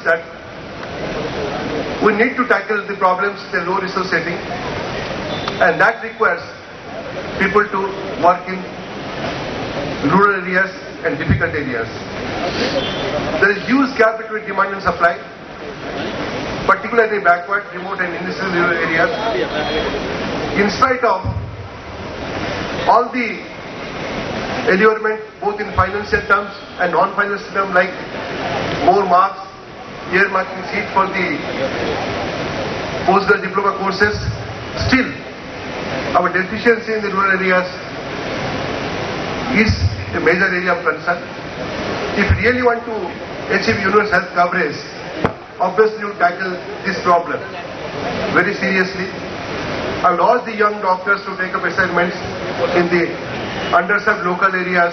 that we need to tackle the problems in a low resource setting, and that requires people to work in rural areas and difficult areas. There is huge gap between demand and supply, particularly in backward, remote and industrial rural areas. In spite of all the allurement, both in financial terms and non-financial terms, like more marks, earmarking seat for the postgraduate diploma courses, still our deficiency in the rural areas is a major area of concern. If we really want to achieve universal health coverage, obviously you tackle this problem very seriously. I would urge the young doctors to take up assignments in the underserved local areas,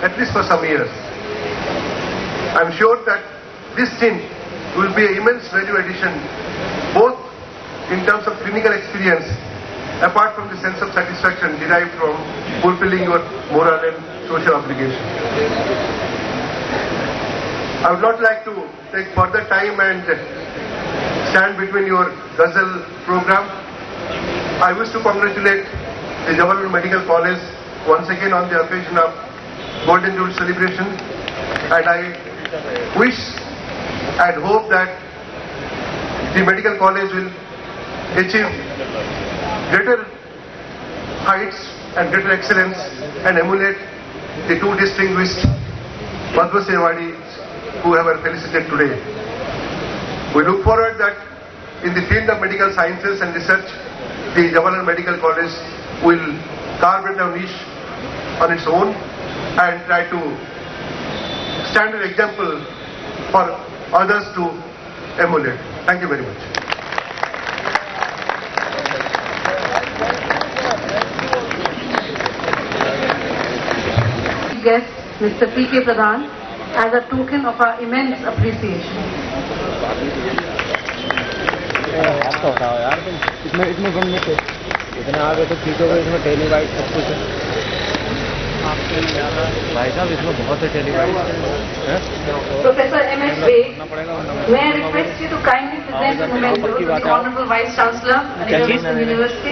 at least for some years. I am sure that this stint will be an immense value addition, both in terms of clinical experience, apart from the sense of satisfaction derived from fulfilling your moral and social obligation. I would not like to take further time and stand between your Ghazal program. I wish to congratulate the Jawaharlal Medical College once again on the occasion of Golden Jubilee celebration, and I wish and hope that the medical college will achieve greater heights and greater excellence and emulate the two distinguished Padma Shri awardees who have been felicitated today. We look forward that in the field of medical sciences and research, the Jawaharlal Medical College will carve out a niche on its own and try to stand an example for others to emulate. Thank you very much. Guest Mr. P.K. Pradhan as a token of our immense appreciation. इसमें gun में थे इतना आगे तो ठीक होगा इसमें टेलीवाइट सब कुछ है भाई साहब इसमें बहुत है टेलीवाइट Professor M.S. Beg, may I request you to kindly present a memento to the Honorable Vice Chancellor and International University,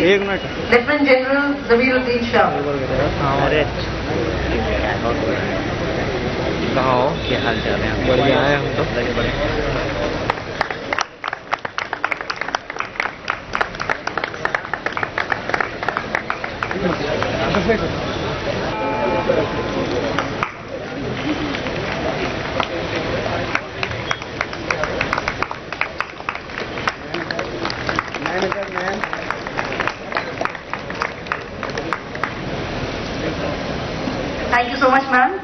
Lieutenant General Zaviruddin Shah. अरे कहाँ हो क्या हाल चाल है बढ़िया है हम तो लगे बड़े Thank you so much, ma'am.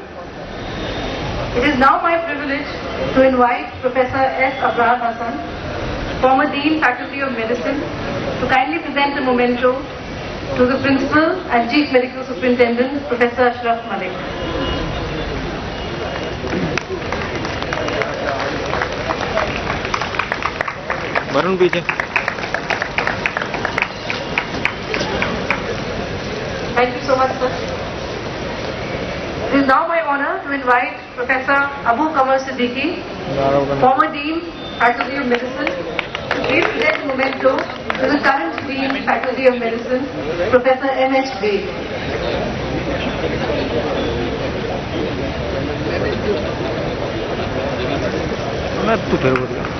It is now my privilege to invite Professor S. Abraham Hassan, former Dean, Faculty of Medicine, to kindly present a memento to the Principal and Chief Medical Superintendent, Professor Ashraf Malik. Varun पीछे Thank you so much, sir. It is now my honor to invite Professor Abu Qamar Siddiqui, former Dean, Faculty of Medicine, to please present a memento to the current Dean, Faculty of Medicine, Professor M.S. Beg. मैं तो फिर बोल गया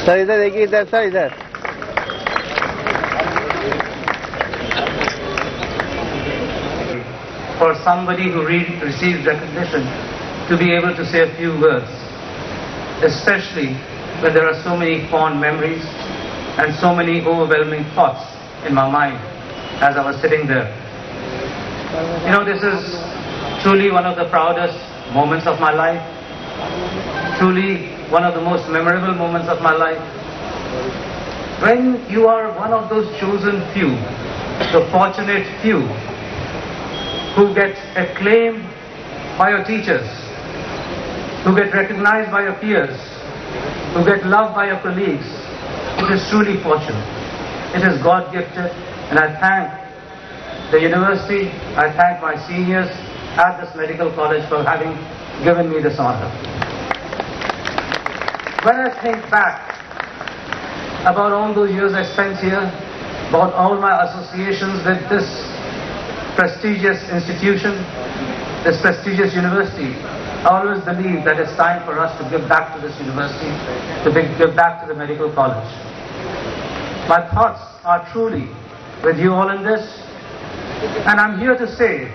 sir इधर देखिए इधर sir इधर for somebody who receives recognition to be able to say a few words, especially when there are so many fond memories and so many overwhelming thoughts in my mind as I was sitting there. You know, this is truly one of the proudest moments of my life, truly one of the most memorable moments of my life. When you are one of those chosen few, the fortunate few, who get acclaimed by your teachers, to get recognized by your peers, to get loved by your colleagues, it is truly fortune. It is God-gifted, and I thank the university, I thank my seniors at this medical college for having given me this honor. When I think back about all those years I spent here, about all my associations with this prestigious institution, this prestigious university, I always believe that it's time for us to give back to this university, to give back to the medical college. My thoughts are truly with you all in this, and I'm here to say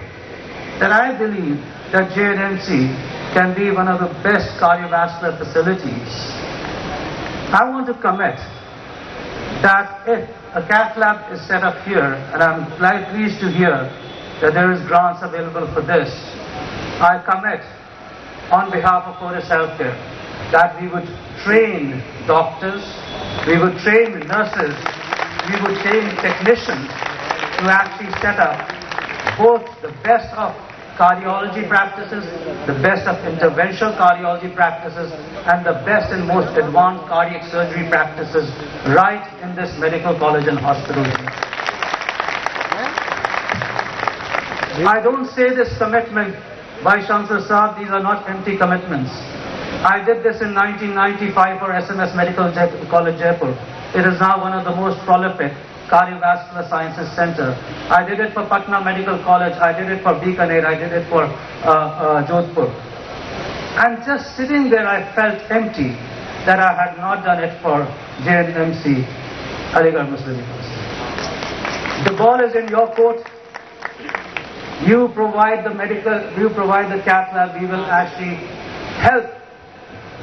that I believe that JNMC can be one of the best cardiovascular facilities. I want to commit that if a cath lab is set up here, and I'm very pleased to hear that there is grants available for this, I commit on behalf of Fortis Healthcare that we would train doctors, we would train nurses, we would train technicians to actually set up both the best of cardiology practices, the best of interventional cardiology practices, and the best and most advanced cardiac surgery practices right in this medical college and hospital. I don't say this commitment by Shansar Saab, these are not empty commitments. I did this in 1995 for SMS Medical College Jaipur. It is now one of the most prolific cardiovascular sciences center. I did it for Patna Medical College, I did it for Bikaner, I did it for Jodhpur. And just sitting there I felt empty that I had not done it for JNMC, Aligarh Muslim University. The ball is in your court. You provide the cath lab, we will actually help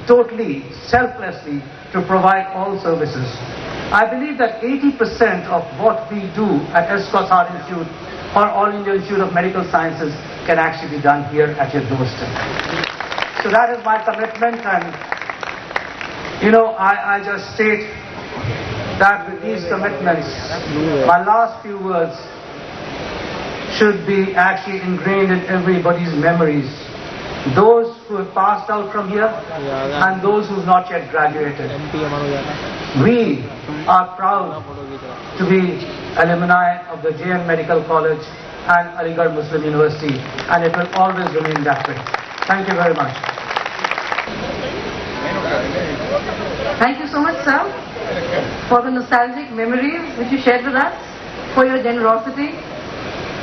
totally, selflessly to provide all services. I believe that 80% of what we do at Escorts Heart Institute or All India Institute of Medical Sciences can actually be done here at your doorstep. So that is my commitment, and I just state that with these commitments, my last few words should be actually ingrained in everybody's memories. Those who have passed out from here and those who have not yet graduated. We are proud to be alumni of the JN Medical College and Aligarh Muslim University, and it will always remain that way. Thank you very much. Thank you so much, sir, for the nostalgic memories which you shared with us, for your generosity,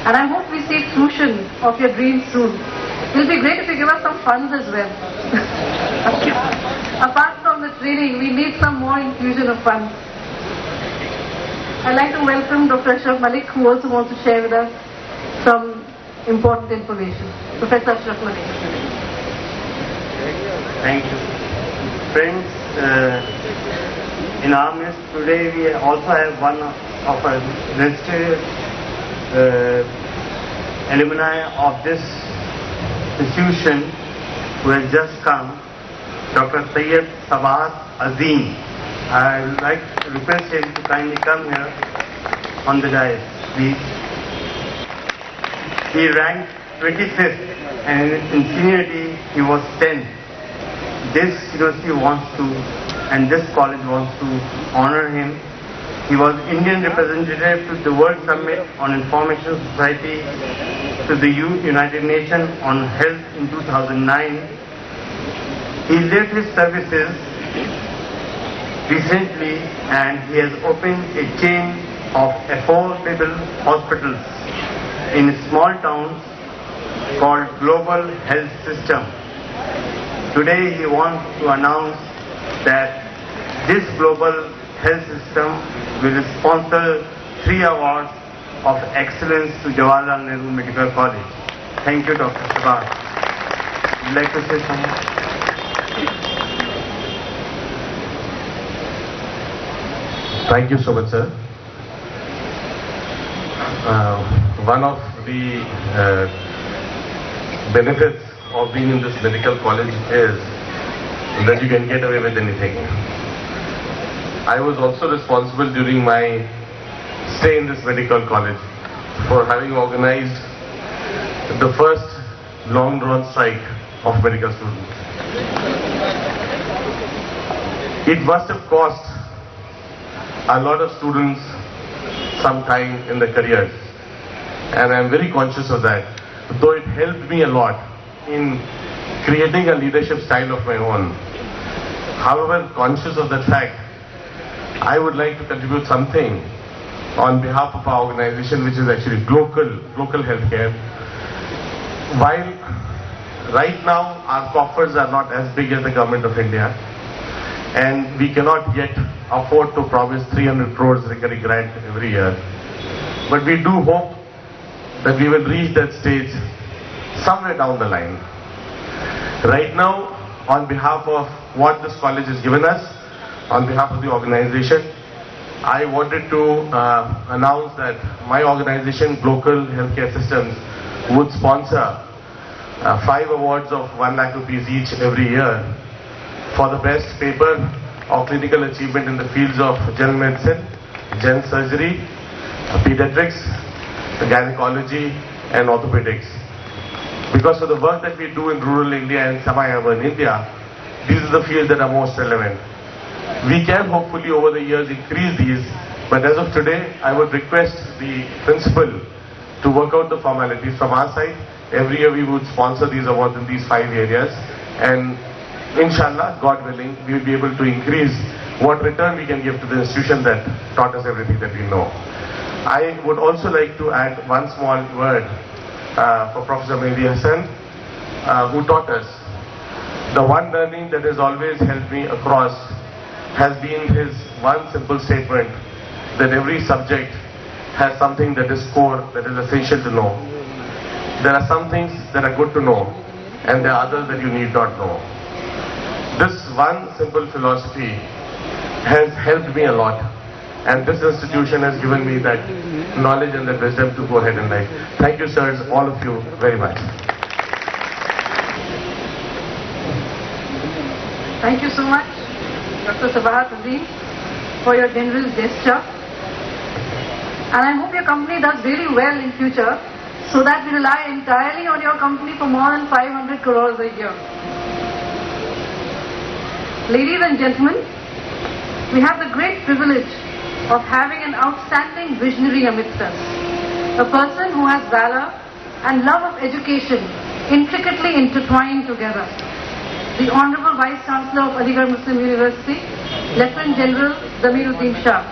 and I hope we see fruition of your dreams soon. It will be great if you give us some funds as well. Apart from the training, we need some more infusion of funds. I'd like to welcome Dr. Ashraf Malik, who also wants to share with us some important information. Professor Ashraf Malik. Thank you. Friends, in our midst today we also have one of our registered alumni of this institution who has just come, Dr. Syed Sabah Azim. I would like to request him to kindly come here on the dais, please. He ranked 25th and in seniority he was 10th. This university wants to, and this college wants to honor him. He was Indian representative to the World Summit on Information Society, to the United Nations on Health in 2009. He left his services recently and he has opened a chain of affordable hospitals in small towns called Global Health System. Today he wants to announce that this Global Health System will sponsor 3 awards of excellence to Jawaharlal Nehru Medical College. Thank you, Dr. Sabah. Would you like to say something? Thank you so much, sir. One of the benefits of being in this medical college is that you can get away with anything. I was also responsible during my stay in this medical college for having organized the first long-drawn strike of medical students. It must have cost a lot of students some time in their careers, and I'm very conscious of that, though it helped me a lot in creating a leadership style of my own. However, conscious of that fact, I would like to contribute something on behalf of our organization, which is actually Glocal Healthcare. While right now our coffers are not as big as the government of India, and we cannot yet afford to promise 300 crores recurring grant every year, but we do hope that we will reach that stage somewhere down the line. Right now, on behalf of what this college has given us, on behalf of the organization, I wanted to announce that my organization, Glocal Healthcare Systems, would sponsor 5 awards of 1 lakh rupees each every year for the best paper or clinical achievement in the fields of general medicine, gen surgery, pediatrics, gynecology, and orthopedics. Because of the work that we do in rural India and semi-urban India, these are the fields that are most relevant. We can hopefully over the years increase these, but as of today, I would request the principal to work out the formalities from our side. Every year we would sponsor these awards in these 5 areas, and inshallah, God willing, we will be able to increase what return we can give to the institution that taught us everything that we know. I would also like to add one small word for Professor Mehdi Hasan, who taught us. The one learning that has always helped me across has been his one simple statement that every subject has something that is core, that is essential to know. There are some things that are good to know, and there are others that you need not know. This one simple philosophy has helped me a lot, and this institution has given me that knowledge and that wisdom to go ahead in life. Thank you, sirs, all of you, very much. Thank you so much, Dr. Sabahat Azim, for your generous gesture. And I hope your company does really well in future, so that we rely entirely on your company for more than 500 crores a year. Ladies and gentlemen, we have the great privilege of having an outstanding visionary amidst us, a person who has valor and love of education intricately intertwined together. The Honorable Vice Chancellor of Aligarh Muslim University, Lieutenant General Zamiruddin Shah.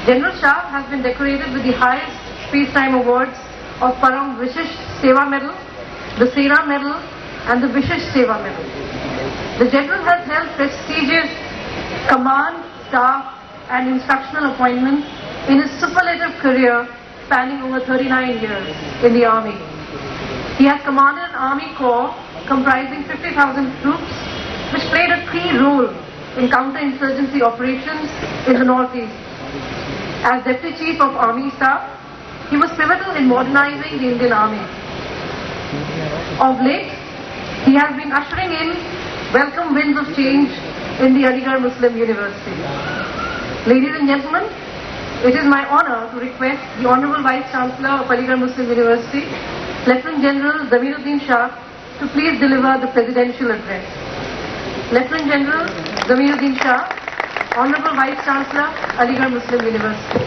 General Shah has been decorated with the highest peacetime awards of Param Vishish Seva Medal, the Sera Medal, and the Vishish Seva Medal. The General has held prestigious command, staff, and instructional appointments in his superlative career spanning over 39 years in the Army. He has commanded an Army Corps comprising 50,000 troops, which played a key role in counter-insurgency operations in the Northeast. As Deputy Chief of Army Staff, he was pivotal in modernizing the Indian Army. Of late, he has been ushering in welcome winds of change in the Aligarh Muslim University. Ladies and gentlemen, it is my honor to request the Honorable Vice Chancellor of Aligarh Muslim University, Lieutenant General Zamiruddin Shah, to please deliver the presidential address. Lieutenant General Zamiruddin Shah, Honorable Vice Chancellor, Aligarh Muslim University.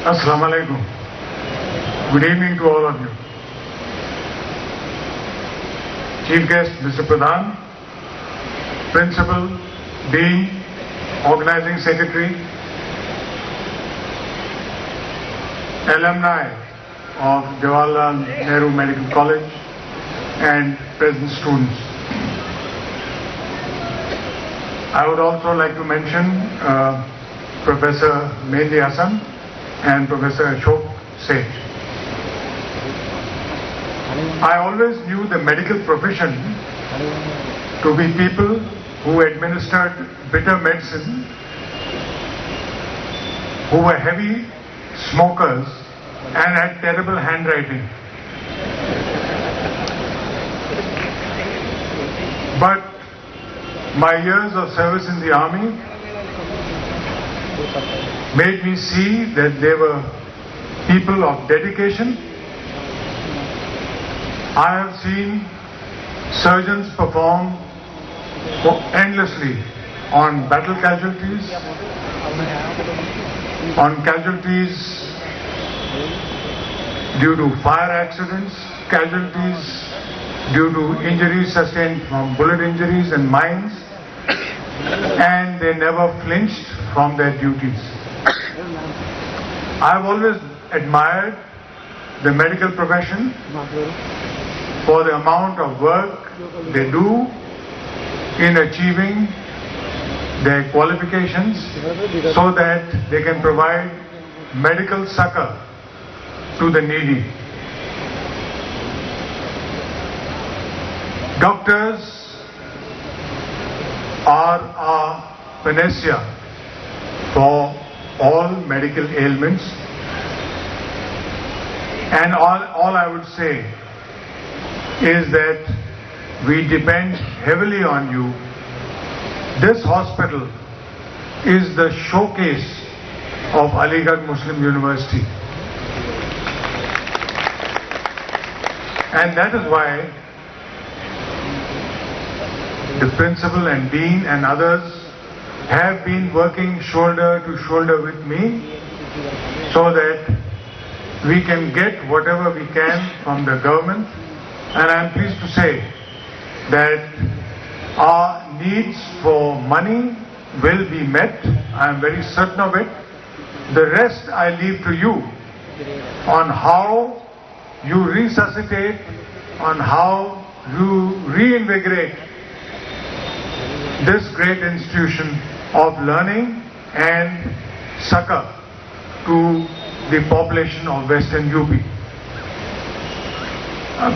Assalamu alaikum. Good evening to all of you. Chief guest, Mr. Pradhan, Principal, Dean, Organizing Secretary, alumni of Jawaharlal Nehru Medical College, and present students. I would also like to mention Professor Mehdi Hasan and Professor Ashok Seth. I always knew the medical profession to be people who administered bitter medicine, who were heavy smokers and had terrible handwriting. But my years of service in the army made me see that there were people of dedication. I have seen surgeons perform endlessly on battle casualties, on casualties due to fire accidents, casualties due to injuries sustained from bullet injuries and mines, and they never flinched from their duties. I have always admired the medical profession for the amount of work they do in achieving their qualifications so that they can provide medical succor to the needy. Doctors are a panacea for all medical ailments, and all I would say is that we depend heavily on you. This hospital is the showcase of Aligarh Muslim University, and that is why the principal and dean and others have been working shoulder to shoulder with me so that we can get whatever we can from the government, and I am pleased to say that our needs for money will be met. I am very certain of it. The rest I leave to you on how you resuscitate, on how you reinvigorate this great institution of learning and succor to the population of Western UP.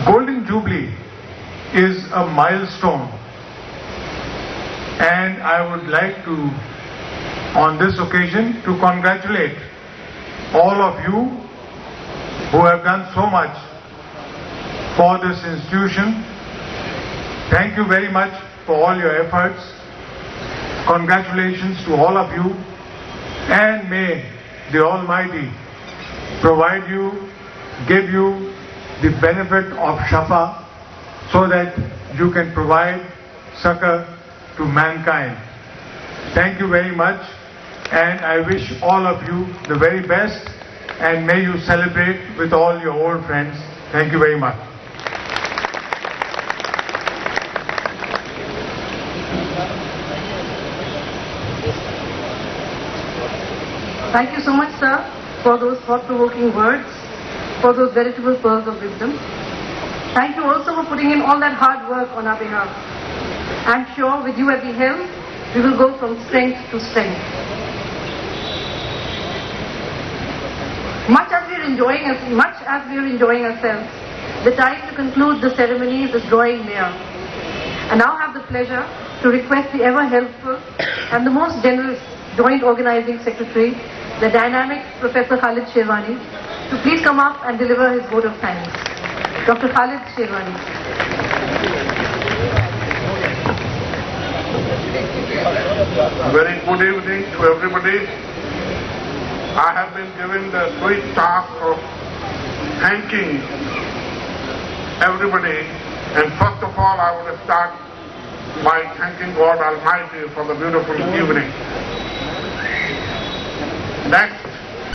Golden Jubilee is a milestone, and I would like to, on this occasion, to congratulate all of you who have done so much for this institution. Thank you very much for all your efforts. Congratulations to all of you, and may the Almighty provide you, give you the benefit of Shafa so that you can provide succor to mankind. Thank you very much, and I wish all of you the very best, and may you celebrate with all your old friends. Thank you very much. Thank you so much, sir, for those thought-provoking words, for those veritable pearls of wisdom. Thank you also for putting in all that hard work on our behalf. I'm sure with you at the helm, we will go from strength to strength. Much as we are enjoying ourselves, the time to conclude the ceremonies is drawing near. I now have the pleasure to request the ever helpful and the most generous Joint Organizing Secretary, the dynamic Professor Khalid Sherwani, to please come up and deliver his vote of thanks. Dr. Khalid Sherwani. Very good evening to everybody. I have been given the sweet task of thanking everybody, and first of all I would start by thanking God Almighty for the beautiful evening. Next,